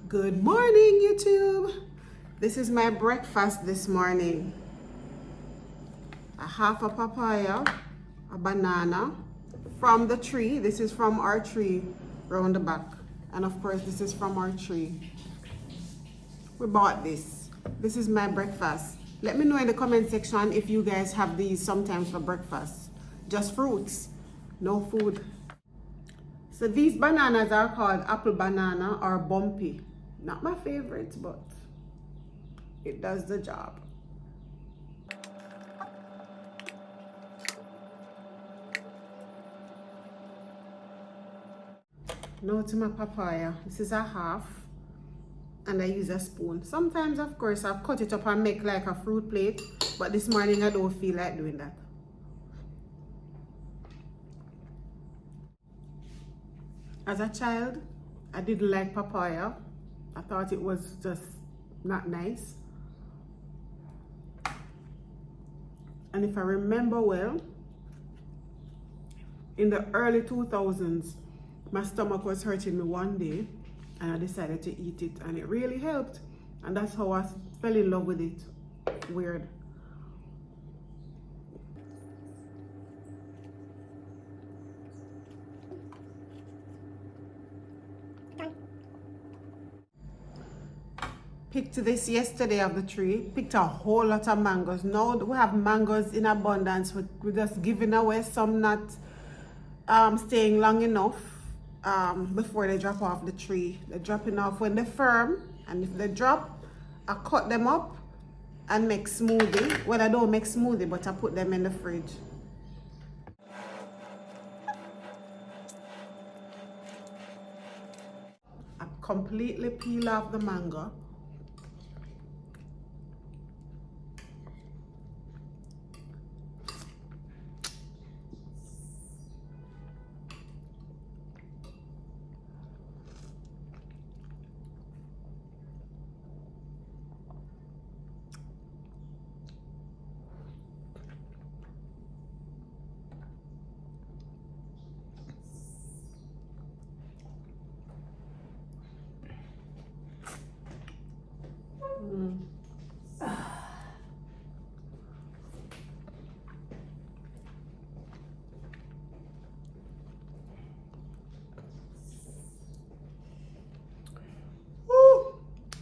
Good morning, YouTube. This is my breakfast this morning. A half a papaya, a banana from the tree. This is from our tree round the back. And of course, this is from our tree. We bought this. This is my breakfast. Let me know in the comment section if you guys have these sometimes for breakfast. Just fruits, no food. So these bananas are called apple banana or bumpy. Not my favorite, but it does the job. Now to my papaya. This is a half and I use a spoon. Sometimes, of course, I'll cut it up and make like a fruit plate, but this morning I don't feel like doing that. As a child, I didn't like papaya. I thought it was just not nice. And if I remember well, in the early 2000s, my stomach was hurting me one day and I decided to eat it and it really helped. And that's how I fell in love with it. Weird. Picked this yesterday of the tree. Picked a whole lot of mangoes. Now we have mangoes in abundance. We're just giving away some, not staying long enough before they drop off the tree. They're dropping off when they're firm, and if they drop, I cut them up and make smoothie. Well, I don't make smoothie, but I put them in the fridge. I completely peel off the mango.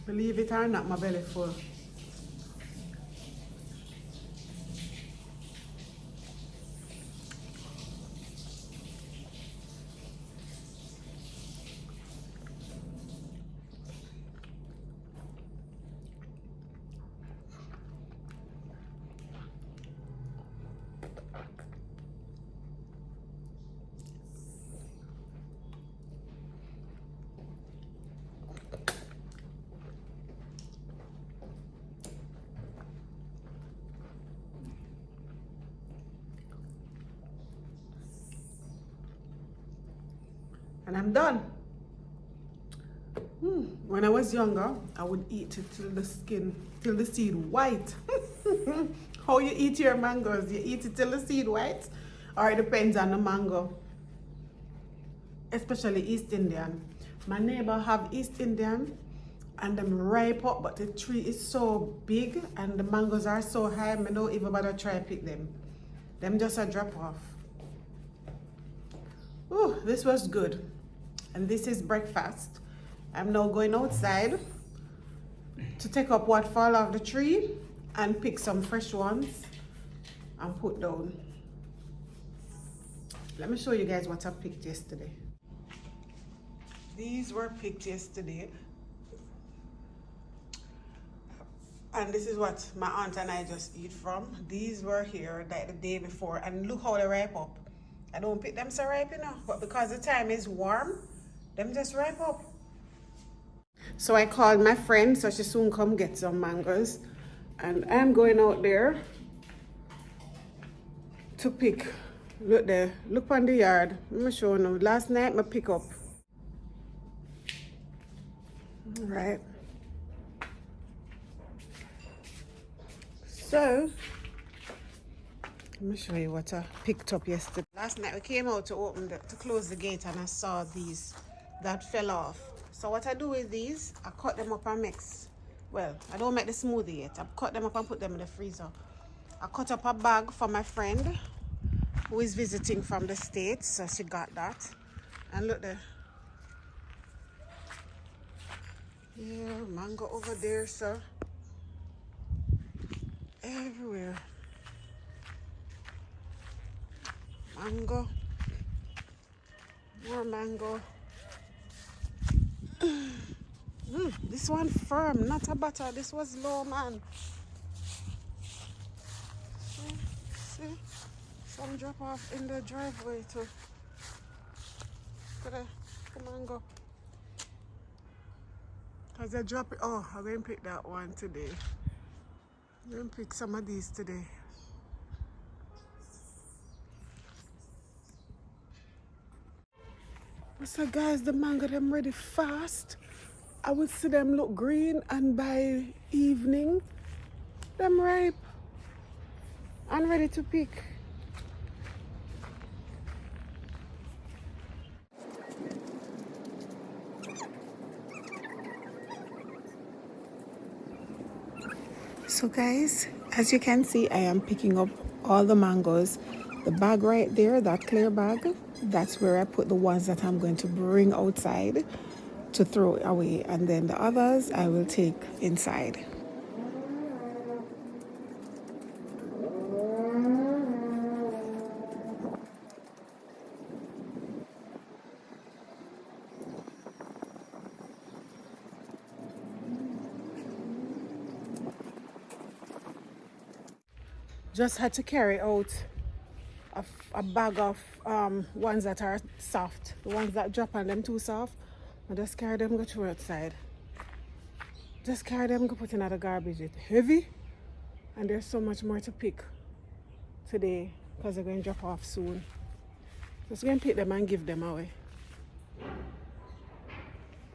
Believe it or not, my belly full. And I'm done. When I was younger, I would eat it till the seed white. How you eat your mangoes? You eat it till the seed white? Or it depends on the mango. Especially East Indian. My neighbor have East Indian and them ripe up, but the tree is so big and the mangoes are so high, I don't even bother try pick them. Them just a drop off. Oh, this was good. And this is breakfast. I'm now going outside to take up what fall off the tree and pick some fresh ones and put down. Let me show you guys what I picked yesterday. These were picked yesterday. And this is what my aunt and I just eat from. These were here like the day before and look how they ripe up. I don't pick them so ripe enough, but because the time is warm, them just ripe up. So I called my friend so she soon come get some mangoes. And I'm going out there to pick. Look there, look on the yard. Let me show you. Last night I pick up. All right. So let me show you what I picked up yesterday. Last night we came out to close the gate and I saw these that fell off. So what I do with these, I cut them up and mix. Well, I don't make the smoothie yet. I cut them up and put them in the freezer. I cut up a bag for my friend who is visiting from the States, so she got that. And look there. Yeah, mango over there, sir. Everywhere. Mango. More mango. This one firm, not a butter. This was low, man. See? Some drop off in the driveway too. Look at the mango. Cause I drop it. Oh, I'm going to pick that one today. I'm going to pick some of these today. So guys, the mango them ready fast. I would see them look green, and by evening them ripe and ready to pick. So guys, as you can see, I am picking up all the mangoes. The bag right there, that clear bag, that's where I put the ones that I'm going to bring outside to throw away, and then the others I will take inside. Just had to carry out a bag of ones that are soft. The ones that drop on them too soft, I just carry them, go through outside. Just carry them, go put in the garbage. It's heavy, and there's so much more to pick today because they're going to drop off soon. Just going to pick them and give them away.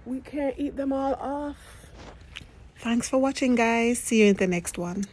We can't eat them all off. Thanks for watching, guys. See you in the next one.